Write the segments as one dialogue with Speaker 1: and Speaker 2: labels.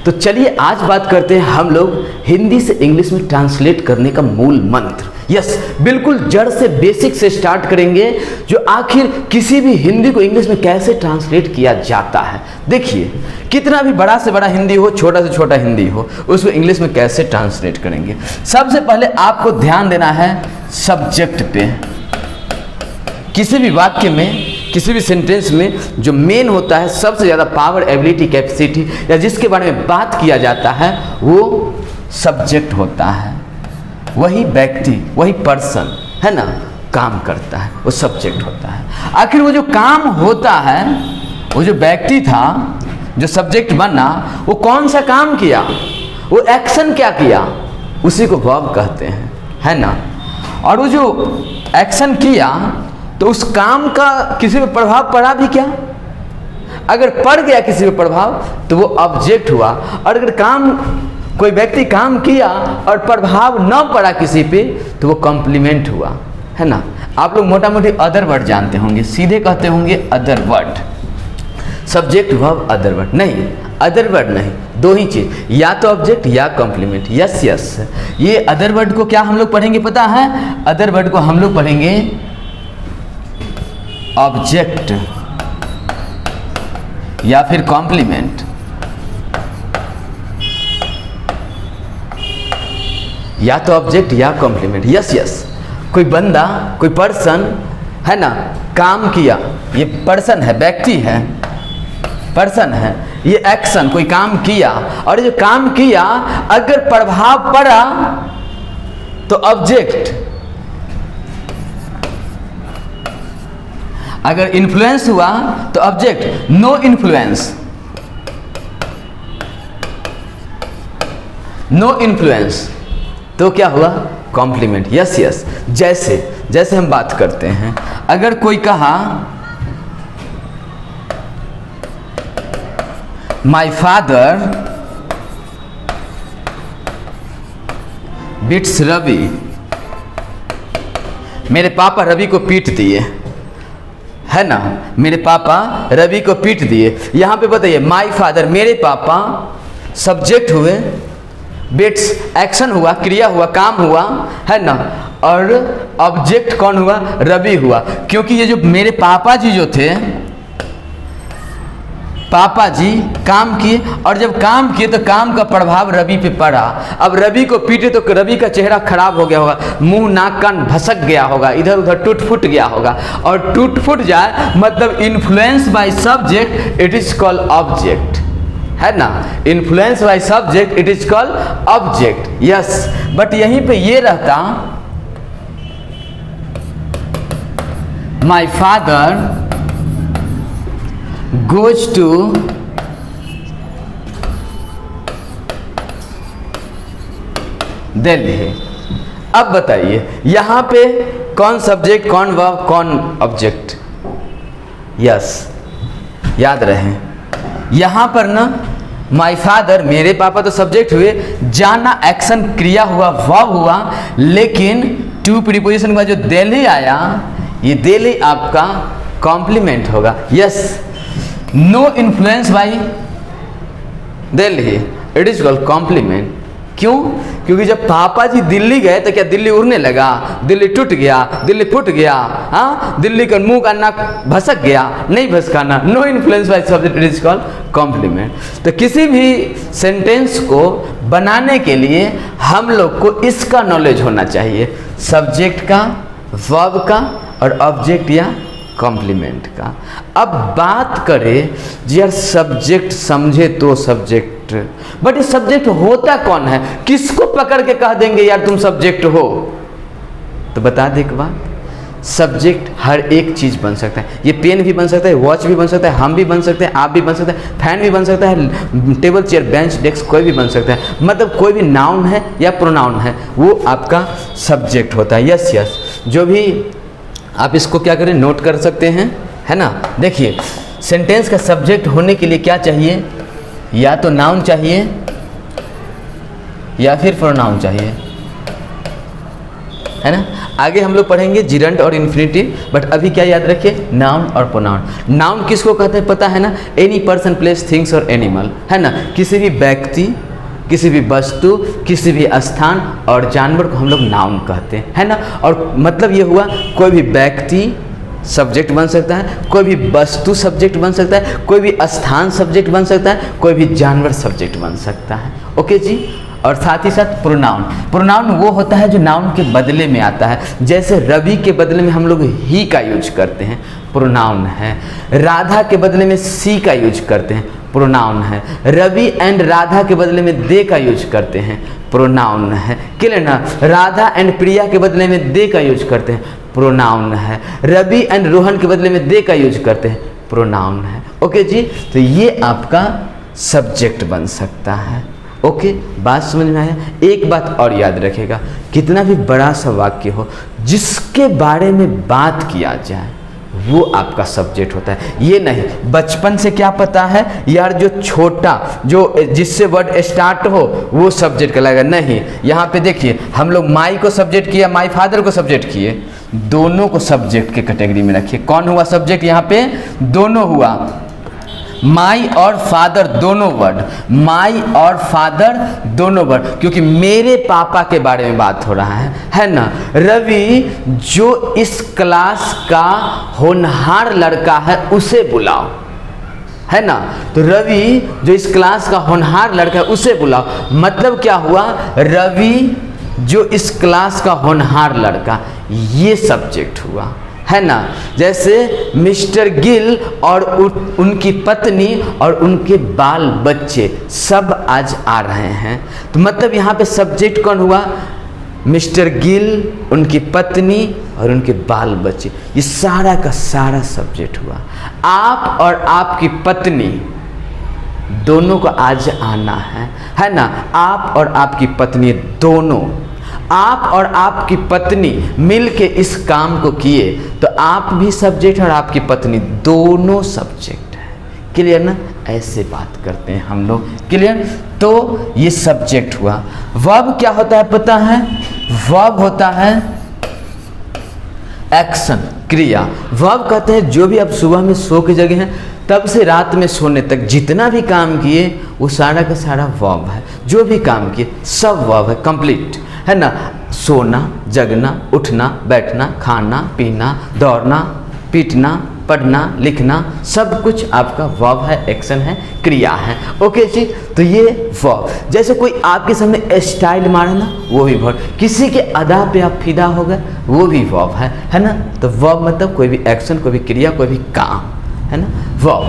Speaker 1: तो चलिए आज बात करते हैं हम लोग हिंदी से इंग्लिश में ट्रांसलेट करने का मूल मंत्र। यस, बिल्कुल जड़ से बेसिक से स्टार्ट करेंगे, जो आखिर किसी भी हिंदी को इंग्लिश में कैसे ट्रांसलेट किया जाता है। देखिए, कितना भी बड़ा से बड़ा हिंदी हो, छोटा से छोटा हिंदी हो, उसको इंग्लिश में कैसे ट्रांसलेट करेंगे। सबसे पहले आपको ध्यान देना है सब्जेक्ट पे। किसी भी वाक्य में, किसी भी सेंटेंस में जो मेन होता है, सबसे ज़्यादा पावर, एबिलिटी, कैपेसिटी या जिसके बारे में बात किया जाता है, वो सब्जेक्ट होता है। वही व्यक्ति, वही पर्सन है ना, काम करता है, वो सब्जेक्ट होता है। आखिर वो जो काम होता है, वो जो व्यक्ति था, जो सब्जेक्ट बना, वो कौन सा काम किया, वो एक्शन क्या किया, उसी को वर्ब कहते हैं, है ना। और वो जो एक्शन किया तो उस काम का किसी पे प्रभाव पड़ा भी क्या? अगर पड़ गया किसी पे प्रभाव तो वो ऑब्जेक्ट हुआ, और अगर कोई व्यक्ति काम किया और प्रभाव न पड़ा किसी पे तो वो कॉम्प्लीमेंट हुआ, है ना। आप लोग मोटा मोटी अदर वर्ड जानते होंगे, सीधे कहते होंगे other word. Subject verb other word नहीं, अदर वर्ड नहीं, दो ही चीज, या तो ऑब्जेक्ट या कॉम्प्लीमेंट। यस यस, ये अदर वर्ड को क्या हम लोग पढ़ेंगे पता है? अदर वर्ड को हम लोग पढ़ेंगे ऑब्जेक्ट या फिर कॉम्प्लीमेंट, या तो ऑब्जेक्ट या कॉम्प्लीमेंट। यस यस, कोई बंदा, कोई पर्सन है ना, काम किया, ये पर्सन है, व्यक्ति है, पर्सन है, ये एक्शन, कोई काम किया, और ये जो काम किया अगर प्रभाव पड़ा तो ऑब्जेक्ट, अगर इन्फ्लुएंस हुआ तो object. No influence, no influence तो क्या हुआ? कॉम्प्लीमेंट। यस यस, जैसे हम बात करते हैं, अगर कोई कहा माय फादर बीट्स रवि, मेरे पापा रवि को पीट दिए, है ना, मेरे पापा रवि को पीट दिए। यहां पे बताइए, माय फादर, मेरे पापा, सब्जेक्ट हुए, बिट्स एक्शन हुआ, क्रिया हुआ, काम हुआ, है ना, और ऑब्जेक्ट कौन हुआ? रवि हुआ। क्योंकि ये जो मेरे पापा जी जो थे, पापा जी काम किए, और जब काम किए तो काम का प्रभाव रवि पे पड़ा। अब रवि को पीटे तो रवि का चेहरा खराब हो गया होगा, मुंह नाक कान भसक गया होगा, इधर उधर टूट फूट गया होगा, और टूट फूट जाए मतलब influence by subject, it is called object, है ना। Influence by subject, it is called object. Yes, but यहीं पे ये रहता, my father goes to Delhi. अब बताइए यहां पे कौन सब्जेक्ट, कौन वर्ब, कौन ऑब्जेक्ट? यस, याद रहे, यहां पर ना माय फादर, मेरे पापा तो सब्जेक्ट हुए, जाना एक्शन, क्रिया हुआ, वर्ब हुआ, लेकिन टू प्रीपोजिशन का जो दिल्ली आया, ये दिल्ली आपका कॉम्प्लीमेंट होगा। Yes, no influence by Delhi, it is called complement. क्यों? क्योंकि जब पापा जी दिल्ली गए तो क्या दिल्ली उड़ने लगा, दिल्ली टूट गया, दिल्ली फूट गया, हाँ, दिल्ली का मुंह का नाक भसक गया? नहीं भसकाना। No influence by subject, it is called complement. तो किसी भी सेंटेंस को बनाने के लिए हम लोग को इसका नॉलेज होना चाहिए, सब्जेक्ट का, वर्ब का, और ऑब्जेक्ट या कॉम्प्लीमेंट का। अब बात करें जी यार, सब्जेक्ट समझे तो सब्जेक्ट, बट ये सब्जेक्ट होता कौन है? किसको पकड़ के कह देंगे यार तुम सब्जेक्ट हो? तो बता दे एक बात, सब्जेक्ट हर एक चीज बन सकता है। ये पेन भी बन सकता है, वॉच भी बन सकता है, हम भी बन सकते हैं, आप भी बन सकते हैं, फैन भी बन सकता है, टेबल चेयर बेंच डेस्क कोई भी बन सकता है। मतलब कोई भी नाउन है या प्रोनाउन है, वो आपका सब्जेक्ट होता है। यस यस, जो भी आप इसको क्या करें, नोट कर सकते हैं, है ना। देखिए, सेंटेंस का सब्जेक्ट होने के लिए क्या चाहिए? या तो नाउन चाहिए या फिर प्रोनाउन चाहिए। है ना। आगे हम लोग पढ़ेंगे जिरंड और इन्फिनिटिव, बट अभी क्या याद रखिए, नाउन और प्रोनाउन। नाउन किसको कहते हैं पता है ना, एनी पर्सन, प्लेस, थिंग्स और एनिमल, है ना। किसी भी व्यक्ति, किसी भी वस्तु, किसी भी स्थान और जानवर को हम लोग नाउन कहते हैं, है ना। और मतलब ये हुआ कोई भी व्यक्ति सब्जेक्ट बन सकता है, कोई भी वस्तु सब्जेक्ट बन सकता है, कोई भी स्थान सब्जेक्ट बन सकता है, कोई भी जानवर सब्जेक्ट बन सकता है। ओके जी। और साथ ही साथ प्रोनाउन, प्रोनाउन वो होता है जो नाउन के बदले में आता है। जैसे रवि के बदले में हम लोग ही का यूज करते हैं, प्रोनाउन है। राधा के बदले में सी का यूज करते हैं, प्रोनाउन है। रवि एंड राधा के बदले में दे का यूज करते हैं, प्रोनाउन है। क्लियर ना। राधा एंड प्रिया के बदले में दे का यूज करते हैं, प्रोनाउन है। रवि एंड रोहन के बदले में दे का यूज करते हैं, प्रोनाउन है। ओके जी। तो ये आपका सब्जेक्ट बन सकता है। ओके, बात समझ में आया। एक बात और याद रखेगा, कितना भी बड़ा सा वाक्य हो, जिसके बारे में बात किया जाए वो आपका सब्जेक्ट होता है। ये नहीं बचपन से क्या पता है यार, जो छोटा, जो जिससे वर्ड स्टार्ट हो वो सब्जेक्ट कहलाएगा, नहीं। यहाँ पे देखिए, हम लोग माई को सब्जेक्ट किया, माई फादर को सब्जेक्ट किए, दोनों को सब्जेक्ट के कैटेगरी में रखिए। कौन हुआ सब्जेक्ट यहाँ पे, दोनों हुआ, माई और फादर दोनों वर्ड, माई और फादर दोनों वर्ड, क्योंकि मेरे पापा के बारे में बात हो रहा है ना। रवि जो इस क्लास का होनहार लड़का है उसे बुलाओ, है ना। तो रवि जो इस क्लास का होनहार लड़का है उसे बुलाओ, मतलब क्या हुआ, रवि जो इस क्लास का होनहार लड़का, ये सब्जेक्ट हुआ, है ना। जैसे मिस्टर गिल और उनकी पत्नी और उनके बाल बच्चे सब आज आ रहे हैं, तो मतलब यहाँ पे सब्जेक्ट कौन हुआ, मिस्टर गिल, उनकी पत्नी और उनके बाल बच्चे, ये सारा का सारा सब्जेक्ट हुआ। आप और आपकी पत्नी दोनों को आज आना है ना। आप और आपकी पत्नी दोनों, आप और आपकी पत्नी मिल के इस काम को किए, तो आप भी सब्जेक्ट और आपकी पत्नी दोनों सब्जेक्ट है। क्लियर ना। ऐसे बात करते हैं हम लोग। क्लियर। तो ये सब्जेक्ट हुआ। वर्ब क्या होता है पता है, वर्ब होता है एक्शन, क्रिया। वर्ब कहते हैं जो भी आप सुबह में सो के जगह हैं तब से रात में सोने तक जितना भी काम किए वो सारा का सारा वर्ब है। जो भी काम किए सब वर्ब है, कंप्लीट, है ना। सोना, जगना, उठना, बैठना, खाना, पीना, दौड़ना, पीटना, पढ़ना, लिखना, सब कुछ आपका वर्ब है, एक्शन है, क्रिया है। ओके जी। तो ये वर्ब, जैसे कोई आपके सामने स्टाइल मारे ना, वो भी वर्ब। किसी के अदा पे आप फिदा हो गए, वो भी वर्ब है ना। तो वर्ब मतलब कोई भी एक्शन, कोई भी क्रिया, कोई भी काम, है ना, वर्ब।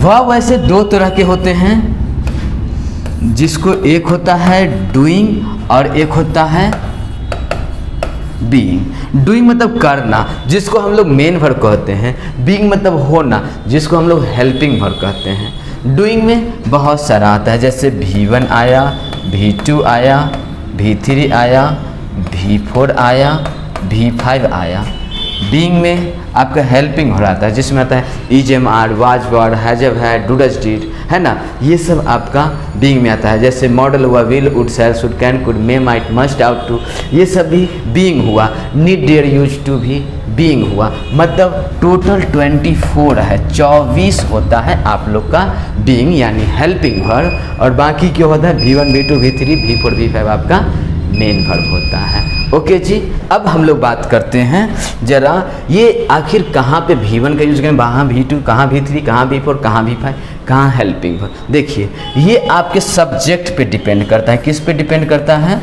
Speaker 1: वर्ब वैसे दो तरह के होते हैं, जिसको एक होता है डूइंग और एक होता है बीइंग। डूइंग मतलब करना, जिसको हम लोग मेन वर्ब कहते हैं। बीइंग मतलब होना, जिसको हम लोग हेल्पिंग वर्ब कहते हैं। डूइंग में बहुत सारा आता है, जैसे V1 आया, V2 आया, V3 आया, V4 आया, V5 आया। बीइंग में आपका हेल्पिंग हो रहा है, जिसमें आता है is am are, was were, has have had, do does did, है ना। ये सब आपका बीइंग में आता है। जैसे मॉडल हुआ will, would, shall, should, can, could, may, might, must, ought to, ये सब भी बीइंग हुआ। नीड, डेयर, यूज टू भी बीइंग हुआ। मतलब टोटल 24 है, 24 होता है आप लोग का बीइंग यानी हेल्पिंग वर्ब, और बाकी क्या होता है V1, V2, V3, V4, V5 आपका मेन वर्ब होता है। ओके जी। अब हम लोग बात करते हैं जरा, ये आखिर कहाँ पे V1 का यूज करें, कहाँ V2, कहाँ V3, कहाँ V4, कहाँ V5, कहाँ हेल्पिंग वर्ब। देखिए ये आपके सब्जेक्ट पे डिपेंड करता है। किस पे डिपेंड करता है,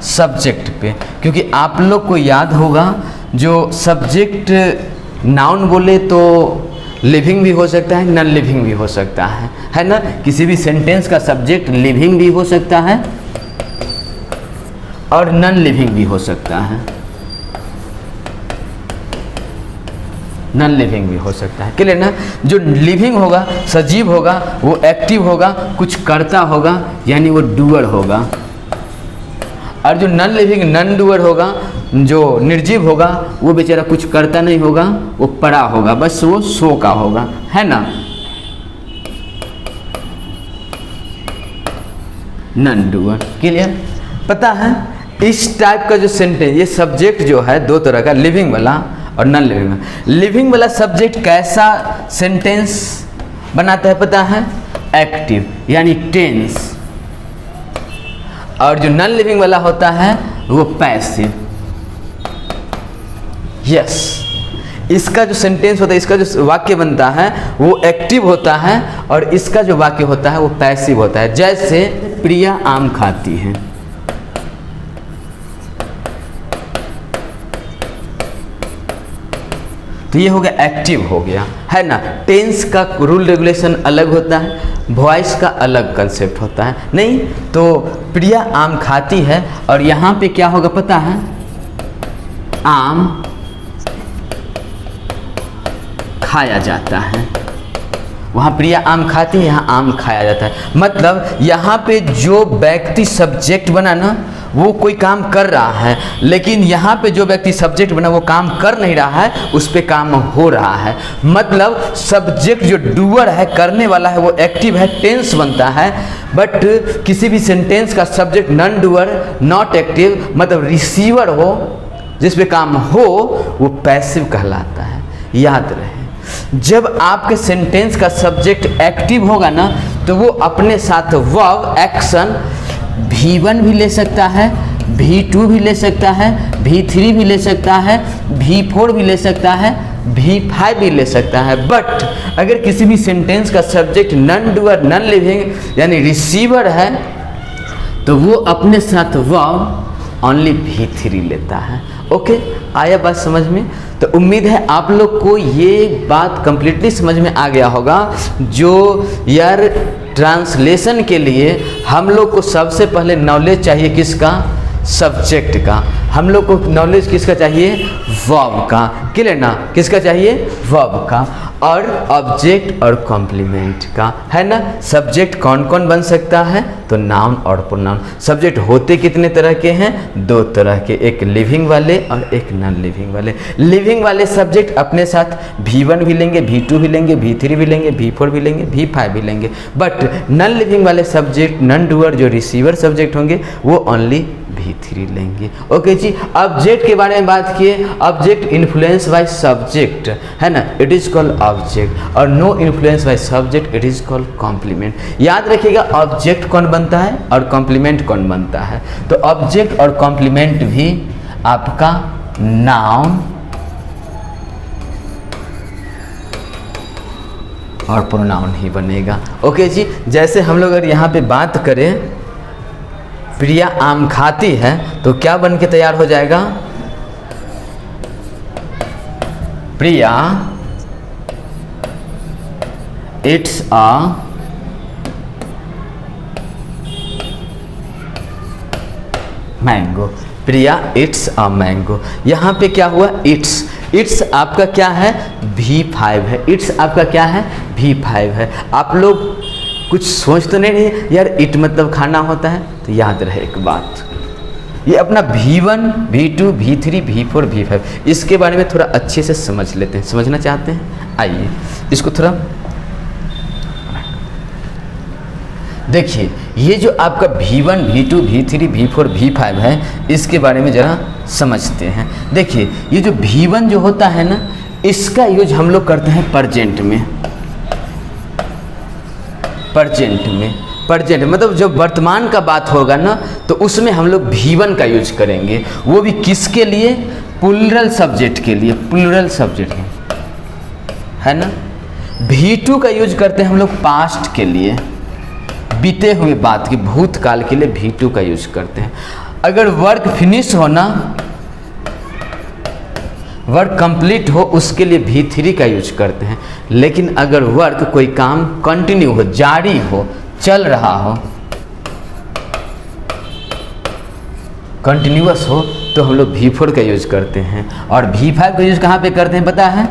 Speaker 1: सब्जेक्ट पे। क्योंकि आप लोग को याद होगा जो सब्जेक्ट नाउन बोले तो लिविंग भी हो सकता है, नॉन लिविंग भी हो सकता है ना। किसी भी सेंटेंस का सब्जेक्ट लिविंग भी हो सकता है और नॉन लिविंग भी हो सकता है, नॉन लिविंग भी हो सकता है। क्लियर ना। जो लिविंग होगा, सजीव होगा, वो एक्टिव होगा, कुछ करता होगा, यानी वो डूअर होगा। और जो नॉन लिविंग, नॉन डूअर होगा, जो निर्जीव होगा, वो बेचारा कुछ करता नहीं होगा, वो पड़ा होगा, बस वो सो का होगा, है ना। Non doer. क्लियर। पता है इस टाइप का जो सेंटेंस, ये सब्जेक्ट जो है दो तरह का, लिविंग वाला और नॉन लिविंग वाला। लिविंग वाला सब्जेक्ट कैसा सेंटेंस बनाता है पता है? एक्टिव यानी टेंस। और जो नॉन लिविंग वाला होता है वो पैसिव। यस, इसका जो सेंटेंस होता है, इसका जो वाक्य बनता है वो एक्टिव होता है और इसका जो वाक्य होता है वो पैसिव होता है। जैसे प्रिया आम खाती है, तो ये हो गया एक्टिव हो गया, है ना। टेंस का रूल रेगुलेशन अलग होता है, वॉइस का अलग कंसेप्ट होता है। नहीं तो प्रिया आम खाती है और यहाँ पे क्या होगा पता है? आम खाया जाता है। वहाँ प्रिया आम खाती है, यहाँ आम खाया जाता है। मतलब यहाँ पे जो व्यक्ति सब्जेक्ट बना ना वो कोई काम कर रहा है, लेकिन यहाँ पे जो व्यक्ति सब्जेक्ट बना वो काम कर नहीं रहा है, उस पे काम हो रहा है। मतलब सब्जेक्ट जो डूअर है, करने वाला है, वो एक्टिव है, टेंस बनता है। बट किसी भी सेंटेंस का subject non doer, not active, मतलब रिसीवर हो, जिस पे काम हो, वो पैसिव कहलाता है। याद रहे, जब आपके सेंटेंस का सब्जेक्ट एक्टिव होगा ना तो वो अपने साथ वर्ब, एक्शन V1 भी ले सकता है, V2 भी ले सकता है, V3 भी ले सकता है, V4 भी ले सकता है, V5 भी ले सकता है। बट अगर किसी भी सेंटेंस का subject non doer, non living यानी रिसीवर है तो वो अपने साथ वर्ब ओनली V3 लेता है। ओके, आया बात समझ में? तो उम्मीद है आप लोग को ये बात कंप्लीटली समझ में आ गया होगा। जो यार ट्रांसलेशन के लिए हम लोग को सबसे पहले नॉलेज चाहिए किसका? सब्जेक्ट का। हम लोग को नॉलेज किसका चाहिए? वर्ब का। क्लियर ना? किसका चाहिए? वर्ब का। और ऑब्जेक्ट और कॉम्प्लीमेंट का, है ना। सब्जेक्ट कौन कौन बन सकता है? तो नाउन और प्रोनाउन। सब्जेक्ट होते कितने तरह के हैं? दो तरह के, एक लिविंग वाले और एक नॉन लिविंग वाले। लिविंग वाले सब्जेक्ट अपने साथ V1 भी लेंगे, V2 भी लेंगे, V3 भी लेंगे, V4 भी लेंगे, V5 भी लेंगे। बट नॉन लिविंग वाले सब्जेक्ट, नॉन डूअर जो रिसीवर सब्जेक्ट होंगे वो ओनली V3 लेंगे। ओके जी, ऑब्जेक्ट के बारे में बात किए। ऑब्जेक्ट इन्फ्लुएंस बाय सब्जेक्ट, है ना, इट इज कॉल्ड ऑब्जेक्ट। और no influence by subject, it is called complement. याद रखिएगा, ऑब्जेक्ट कौन बनता है और कॉम्प्लीमेंट कौन बनता है। तो ऑब्जेक्ट और कॉम्प्लीमेंट भी आपका नाउन और प्रोनाउन ही बनेगा। ओके जी, जैसे हम लोग अगर यहाँ पे बात करें प्रिया आम खाती है तो क्या बन के तैयार हो जाएगा? Priya it's a mango. Priya it's a mango. यहाँ पे क्या हुआ? इट्स। इट्स आपका क्या है? V5 है। इट्स आपका क्या है? V5 है। आप लोग कुछ सोच तो नहीं रहे यार इट मतलब खाना होता है? तो याद रहे एक बात, ये अपना V1, V2, V3, V4, V5 इसके बारे में थोड़ा अच्छे से समझ लेते हैं। समझना चाहते हैं? आइए इसको थोड़ा देखिए। ये जो आपका V1, V2, V3, V4, V5 है, इसके बारे में ज़रा समझते हैं। देखिए, ये जो V1 जो होता है ना, इसका यूज हम लोग करते हैं प्रेजेंट में। प्रेजेंट मतलब जब वर्तमान का बात होगा ना तो उसमें हम लोग V1 का यूज करेंगे। वो भी किसके लिए? प्लूरल सब्जेक्ट के लिए। प्लूरल सब्जेक्ट है ना। V2 का यूज करते हैं हम लोग पास्ट के लिए, बीते हुए बात के, भूतकाल के लिए V2 का यूज करते हैं। अगर वर्क फिनिश हो ना, वर्क कंप्लीट हो, उसके लिए V3 का यूज करते हैं। लेकिन अगर वर्क कोई काम कंटिन्यू हो, जारी हो, चल रहा हो, कंटिन्यूअस हो, तो हम लोग V4 का यूज करते हैं। और V5 का यूज कहाँ पे करते हैं पता है?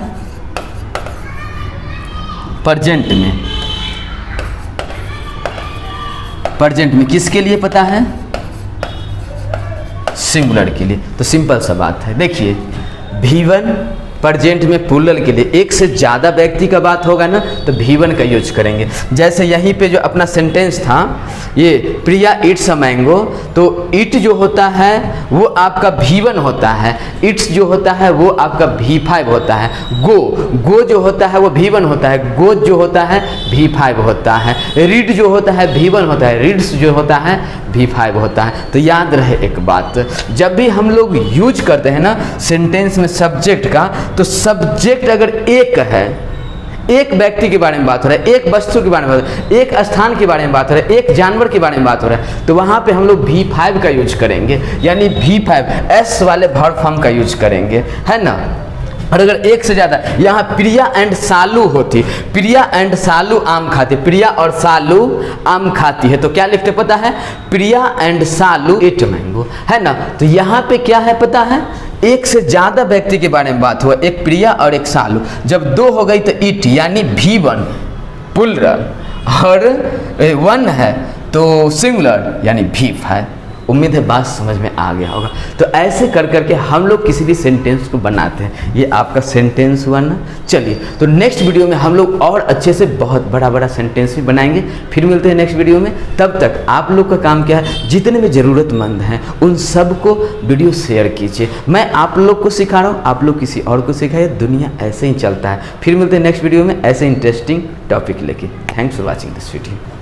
Speaker 1: प्रेजेंट में। प्रेजेंट में किसके लिए पता है? सिंगुलर के लिए। तो सिंपल सा बात है। देखिए V1 प्रेजेंट में प्लूरल के लिए एक से ज़्यादा व्यक्ति का बात होगा ना तो V1 का यूज करेंगे। जैसे यहीं पे जो अपना सेंटेंस था ये प्रिया इट्स अ मैंगो, तो इट जो होता है वो आपका V1 होता है, इट्स जो होता है वो आपका V5 होता है, गो जो होता है वो V1 होता है, गो जो होता है V5 होता है, रीड जो होता है V1 होता है, रीड्स जो होता है V5 होता है। तो याद रहे एक बात, जब भी हम लोग यूज करते हैं ना सेंटेंस में सब्जेक्ट का, तो सब्जेक्ट अगर एक है, एक व्यक्ति के बारे में बात हो रहा है, एक वस्तु के बारे में बात हो रहा है, एक स्थान के बारे में बात हो रहा है, एक जानवर के बारे में बात हो रहा है, तो वहाँ पे हम लोग V5 का यूज करेंगे, यानी V5 S वाले वर्ब फॉर्म का यूज करेंगे, है ना। और अगर एक से ज़्यादा, यहाँ प्रिया एंड सालू होती, प्रिया एंड सालू आम खाती, प्रिया और सालू आम खाती है, तो क्या लिखते पता है, प्रिया एंड सालू इट मैंगो, है ना। तो यहाँ पे क्या है पता है, एक से ज़्यादा व्यक्ति के बारे में बात हुआ, एक प्रिया और एक सालू, जब दो हो गई तो इट यानी V1 प्लूरल, और 1 है तो सिंगुलर यानी V5। उम्मीद है बात समझ में आ गया होगा। तो ऐसे कर करके हम लोग किसी भी सेंटेंस को बनाते हैं। ये आपका सेंटेंस हुआ ना। चलिए, तो नेक्स्ट वीडियो में हम लोग और अच्छे से बहुत बड़ा बड़ा सेंटेंस भी बनाएंगे। फिर मिलते हैं नेक्स्ट वीडियो में। तब तक आप लोग का काम क्या है, जितने भी ज़रूरतमंद हैं उन सबको वीडियो शेयर कीजिए। मैं आप लोग को सिखा रहा हूँ, आप लोग किसी और को सिखाइए। दुनिया ऐसे ही चलता है। फिर मिलते हैं नेक्स्ट वीडियो में ऐसे इंटरेस्टिंग टॉपिक लेके। Thanks for watching this video.